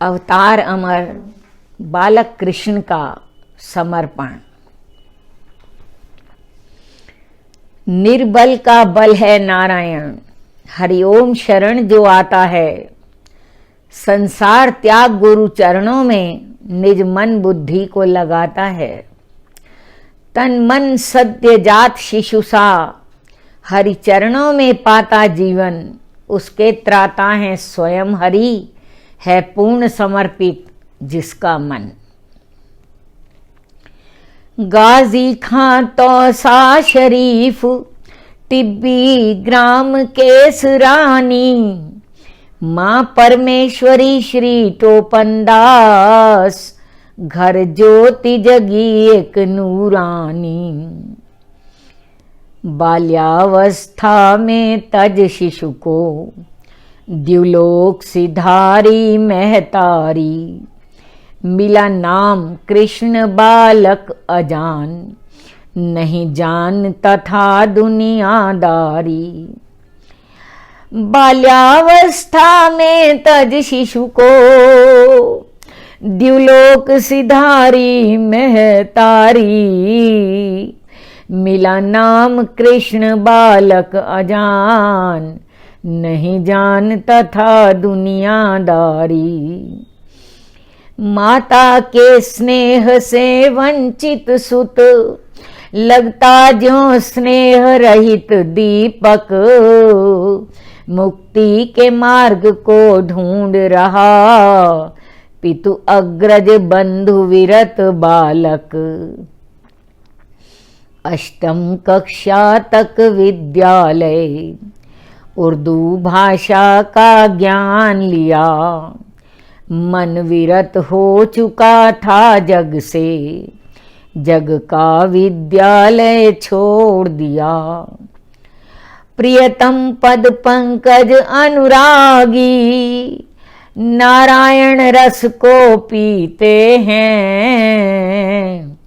अवतार अमर बालक कृष्ण का समर्पण। निर्बल का बल है नारायण, हरिओम शरण जो आता है। संसार त्याग गुरु चरणों में निज मन बुद्धि को लगाता है। तन मन सद्य जात शिशु सा, हरि चरणों में पाता जीवन। उसके त्राता है स्वयं हरि, है पूर्ण समर्पित जिसका मन। गाजी खां तौसा शरीफ, टिब्बी ग्राम केसरानी। मां परमेश्वरी श्री टोपनदास, घर ज्योति जगी एक नूरानी। बाल्यावस्था में तज शिशु को, द्युलोक सिधारी महतारी। मिला नाम कृष्ण बालक अजान, नहीं जान तथा दुनियादारी। बाल्यावस्था में तज शिशु को, द्युलोक सिधारी महतारी। मिला नाम कृष्ण बालक अजान, नहीं जान तथा दुनियादारी। माता के स्नेह से वंचित सुत, लगता ज्यों स्नेह रहित दीपक। मुक्ति के मार्ग को ढूंढ रहा, पितु अग्रज बंधु विरत बालक। अष्टम कक्षा तक विद्यालय, उर्दू भाषा का ज्ञान लिया। मन विरत हो चुका था जग से, जग का विद्यालय छोड़ दिया। प्रियतम पद पंकज अनुरागी, नारायण रस को पीते हैं।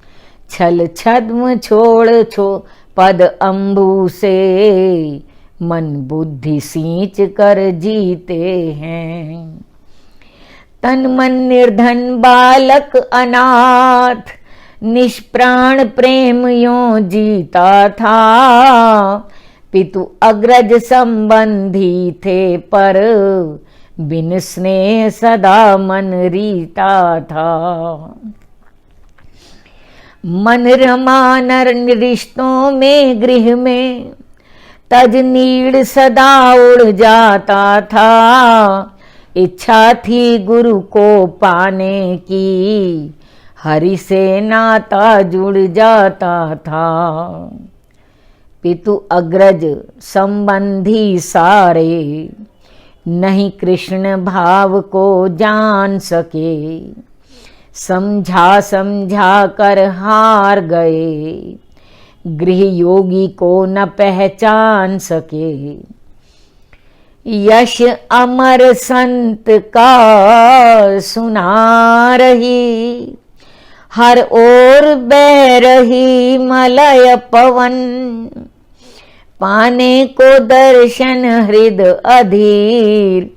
छल छद्म छोड़ पद अम्बु से, मन बुद्धि सींच कर जीते हैं। तन मन निर्धन बालक अनाथ, निष्प्राण प्रेम यों जीता था। पितु अग्रज संबंधी थे पर, बिन स्नेह सदा मन रीता था। मन रमा नर रिश्तों में गृह में, तज नीड़ सदा उड़ जाता था। इच्छा थी गुरु को पाने की, हरि से नाता जुड़ जाता था। पितु अग्रज संबंधी सारे, नहीं कृष्ण भाव को जान सके। समझा समझा कर हार गए, गृह योगी को न पहचान सके। यश अमर संत का सुना रही, हर ओर बह रही मलय पवन। पाने को दर्शन हृद अधीर,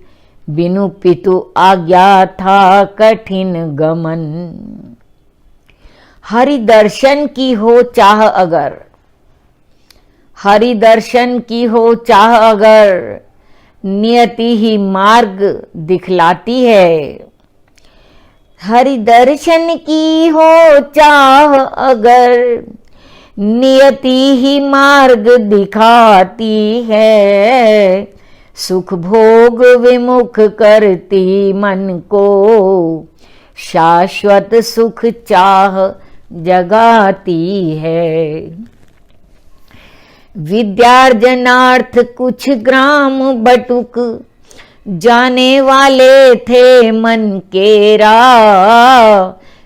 बिनु पितु आज्ञा था कठिन गमन। हरि दर्शन की हो चाह अगर, हरि दर्शन की हो चाह अगर, नियति ही मार्ग दिखलाती है। हरि दर्शन की हो चाह अगर, नियति ही मार्ग दिखाती है। सुख भोग विमुख करती मन को, शाश्वत सुख चाह जगाती है। विद्यार्जनार्थ कुछ ग्राम बटुक, जाने वाले थे मन केरा।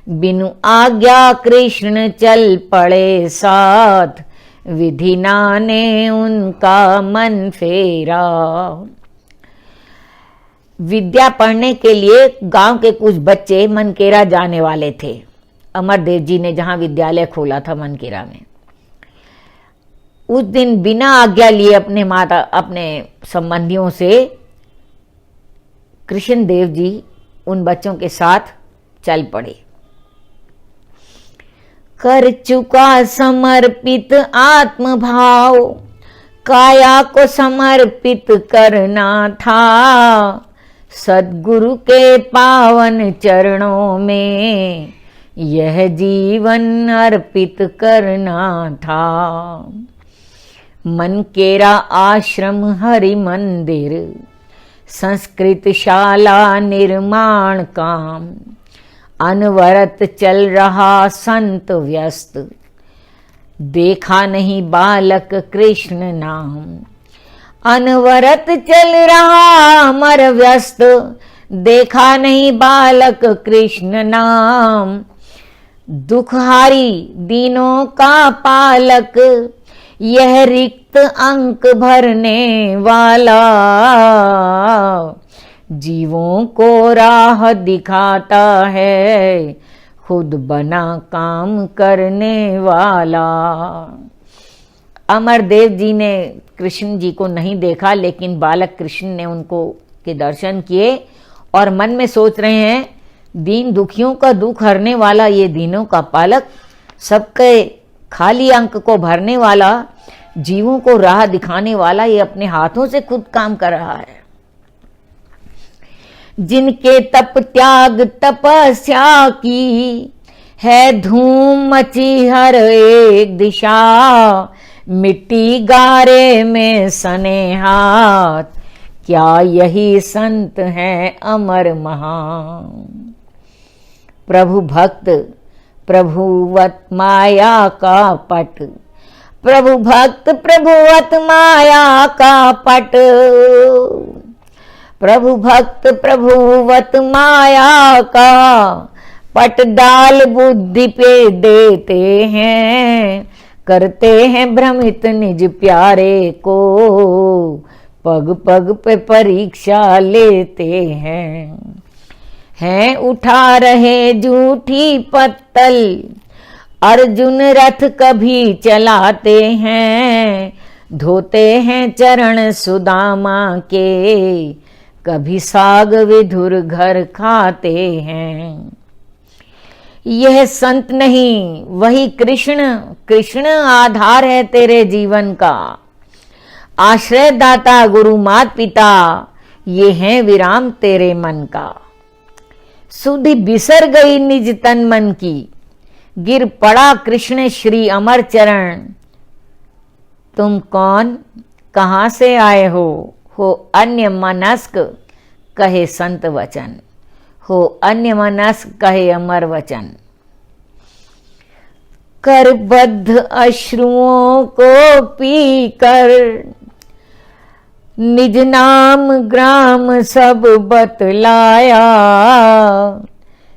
बिनु आज्ञा कृष्ण चल पड़े साथ, विधिना ने उनका मन फेरा। विद्या पढ़ने के लिए गांव के कुछ बच्चे मनकेरा जाने वाले थे। अमरदेव जी ने जहां विद्यालय खोला था मनकेरा में, उस दिन बिना आज्ञा लिए अपने संबंधियों से कृष्ण देव जी उन बच्चों के साथ चल पड़े। कर चुका समर्पित आत्म भाव, काया को समर्पित करना था, सद्गुरु के पावन चरणों में यह जीवन अर्पित करना था। मन केरा आश्रम हरि मंदिर, संस्कृत शाला निर्माण काम, अनवरत चल रहा संत व्यस्त, देखा नहीं बालक कृष्ण नाम। अनवरत चल रहा अमर व्यस्त, देखा नहीं बालक कृष्ण नाम। दुखहारी दीनों का पालक, यह रिक्त अंक भरने वाला, जीवों को राह दिखाता है, खुद बना काम करने वाला। अमरदेव जी ने कृष्ण जी को नहीं देखा, लेकिन बालक कृष्ण ने उनको के दर्शन किए और मन में सोच रहे हैं, दीन दुखियों का दुख हरने वाला ये दीनों का पालक, सबके खाली अंक को भरने वाला, जीवों को राह दिखाने वाला, ये अपने हाथों से खुद काम कर रहा है। जिनके तप त्याग तपस्या की है धूम मची हर एक दिशा, मिट्टी गारे में सने हाथ, क्या यही संत हैं अमर महान। प्रभु भक्त प्रभुवत माया का पट, प्रभु भक्त प्रभुवत माया का पट, प्रभु भक्त प्रभुवत माया का पट डाल बुद्धि पे देते हैं, करते हैं भ्रमित निज प्यारे को, पग पग पे परीक्षा लेते हैं उठा रहे झूठी पत्तल, अर्जुन रथ कभी चलाते हैं, धोते हैं चरण सुदामा के, कभी साग विधुर घर खाते हैं। यह संत नहीं वही कृष्ण, कृष्ण आधार है तेरे जीवन का, आश्रय दाता गुरु मात पिता, ये हैं विराम तेरे मन का। सुधि बिसर गई निज तन मन की, गिर पड़ा कृष्ण श्री अमर चरण। तुम कौन कहाँ से आए हो अन्य मनस्क कहे संत वचन, हो अन्य मनस्क कहे अमर वचन। करबद्ध अश्रुओं को पी कर, निज नाम ग्राम सब बतलाया,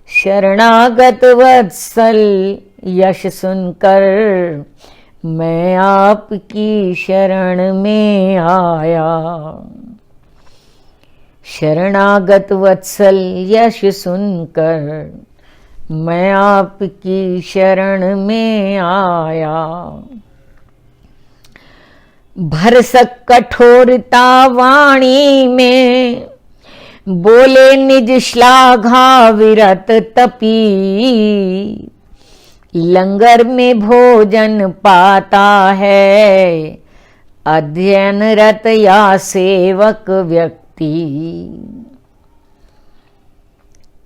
शरणागत वत्सल यश सुनकर, मैं आपकी शरण में आया। शरणागत वत्सल यश सुनकर, मैं आपकी शरण में आया। भरसक कठोरता वाणी में, बोले निज श्लाघा विरत तपी, लंगर में भोजन पाता है, अध्ययन रत या सेवक व्यक्ति।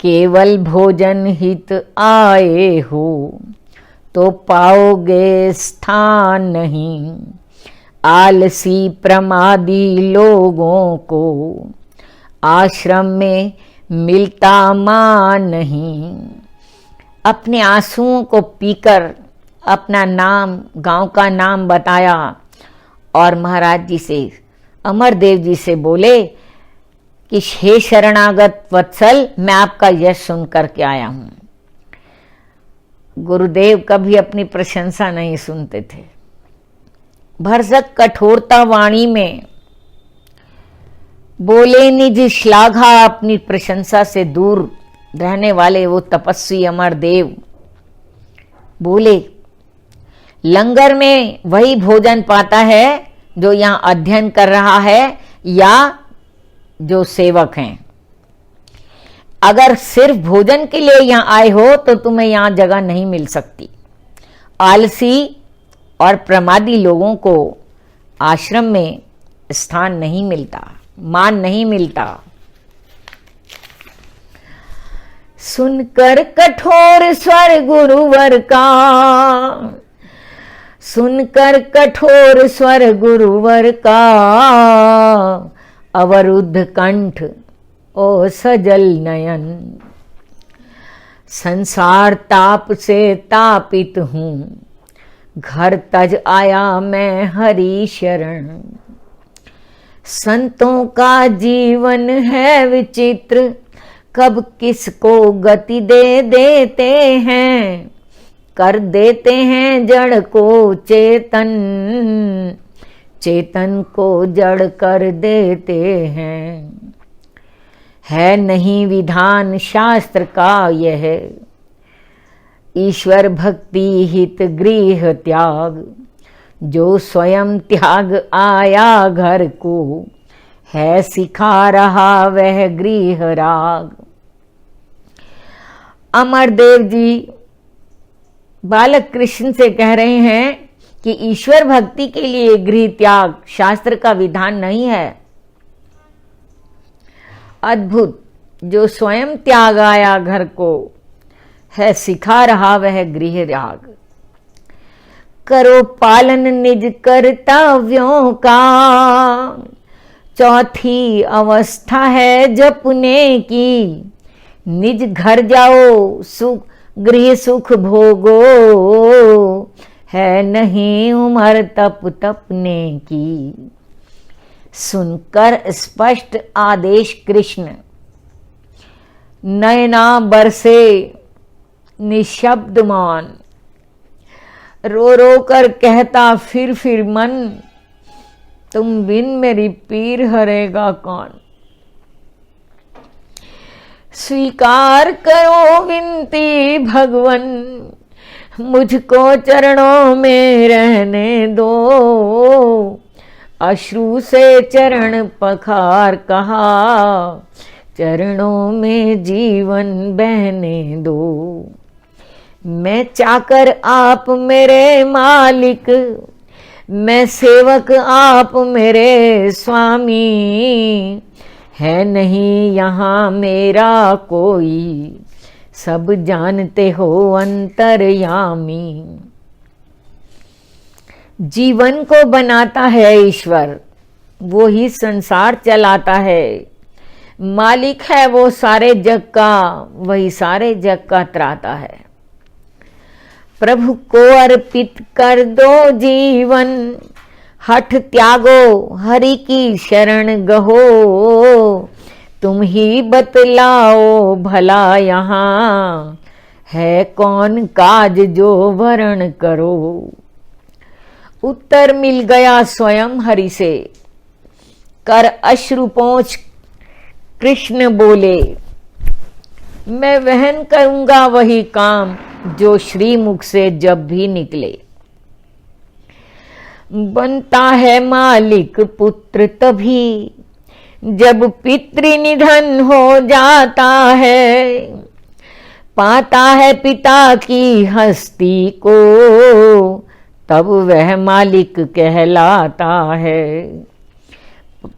केवल भोजन हित आए हो तो पाओगे स्थान नहीं, आलसी प्रमादी लोगों को आश्रम में मिलता मान नहीं। अपने आंसुओं को पीकर अपना नाम, गांव का नाम बताया और महाराज जी से, अमरदेव जी से बोले कि हे शरणागत वत्सल, मैं आपका यश सुन करके आया हूं। गुरुदेव कभी अपनी प्रशंसा नहीं सुनते थे। भरसक कठोरता वाणी में बोले निज श्लाघा, अपनी प्रशंसा से दूर रहने वाले वो तपस्वी अमरदेव बोले, लंगर में वही भोजन पाता है जो यहां अध्ययन कर रहा है या जो सेवक हैं। अगर सिर्फ भोजन के लिए यहां आए हो तो तुम्हें यहां जगह नहीं मिल सकती। आलसी और प्रमादी लोगों को आश्रम में स्थान नहीं मिलता, मान नहीं मिलता। सुनकर कठोर स्वर गुरुवर का, सुनकर कठोर स्वर गुरुवर का, अवरुद्ध कंठ ओ सजल नयन। संसार ताप से तापित हूं, घर तज आया मैं हरि शरण। संतों का जीवन है विचित्र, कब किसको गति दे देते हैं। कर देते हैं जड़ को चेतन, चेतन को जड़ कर देते हैं। है नहीं विधान शास्त्र का यह, ईश्वर भक्ति हित गृह त्याग। जो स्वयं त्याग आया घर को, है सिखा रहा वह गृह राग। अमरदेव जी बालक कृष्ण से कह रहे हैं कि ईश्वर भक्ति के लिए गृह त्याग शास्त्र का विधान नहीं है। अद्भुत, जो स्वयं त्याग आया घर को, है सिखा रहा वह गृह त्याग। करो पालन निज कर्तव्यों का, चौथी अवस्था है जपने की। निज घर जाओ सुख गृह सुख भोगो, है नहीं उम्र तप तपने की। सुनकर स्पष्ट आदेश कृष्ण, नयना बरसे निशब्द मान। रो रो कर कहता फिर मन, तुम बिन मेरी पीर हरेगा कौन। स्वीकार करो विनती भगवन, मुझको चरणों में रहने दो। अश्रु से चरण पखार कहा, चरणों में जीवन बहने दो। मैं चाकर आप मेरे मालिक, मैं सेवक आप मेरे स्वामी। है नहीं यहाँ मेरा कोई, सब जानते हो अंतर्यामी। जीवन को बनाता है ईश्वर, वो ही संसार चलाता है। मालिक है वो सारे जग का, वही सारे जग का त्राता है। प्रभु को अर्पित कर दो जीवन, हठ त्यागो हरि की शरण गहो। तुम ही बतलाओ भला यहाँ, है कौन काज जो वरण करो। उत्तर मिल गया स्वयं हरि से, कर अश्रु पोंछ कृष्ण बोले। मैं वहन करूंगा वही काम, जो श्री मुख से जब भी निकले। बनता है मालिक पुत्र तभी, जब पितृनिधन हो जाता है। पाता है पिता की हस्ती को, तब वह मालिक कहलाता है।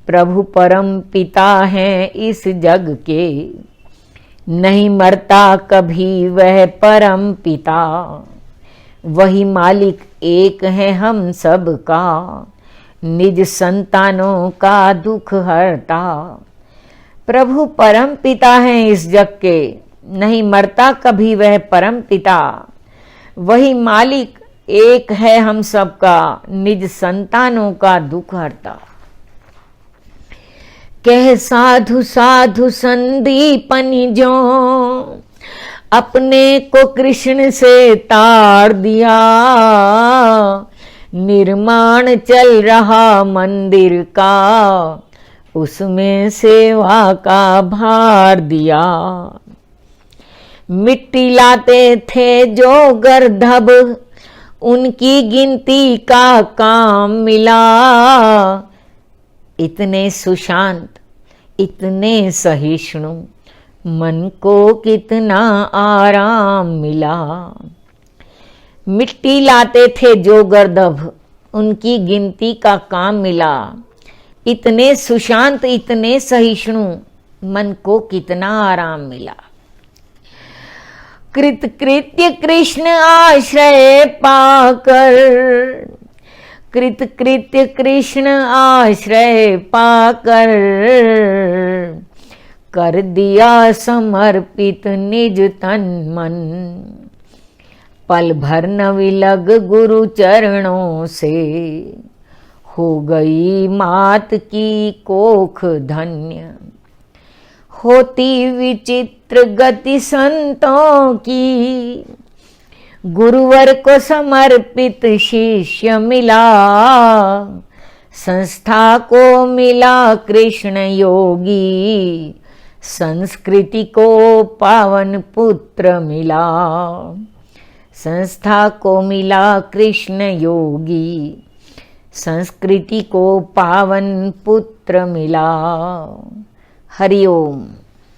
प्रभु परम पिता हैं इस जग के, नहीं मरता कभी वह परम पिता। वही मालिक एक है हम सब का, निज संतानों का दुख हरता। प्रभु परम पिता हैं इस जग के, नहीं मरता कभी वह परम पिता। वही मालिक एक है हम सब का, निज संतानों का दुख हरता। कह साधु साधु संदीपनि जो, अपने को कृष्ण से तार दिया। निर्माण चल रहा मंदिर का, उसमें सेवा का भार दिया। मिट्टी लाते थे जो गर्दभ, उनकी गिनती का काम मिला। इतने सुशांत इतने सहिष्णु, मन को कितना आराम मिला। मिट्टी लाते थे जो गर्दभ, उनकी गिनती का काम मिला। इतने सुशांत इतने सहिष्णु, मन को कितना आराम मिला। कृतकृत्य कृष्ण आश्रय पाकर, कृतकृत्य कृष्ण आश्रय पाकर, कर दिया समर्पित निज तन मन। पल भर न विलग गुरु चरणों से, हो गई मात की कोख धन्य। होती विचित्र गति संतों की, गुरुवर को समर्पित शिष्य मिला। संस्था को मिला कृष्ण योगी, संस्कृति को पावन पुत्र मिला। संस्था को मिला कृष्ण योगी, संस्कृति को पावन पुत्र मिला। हरि ओम।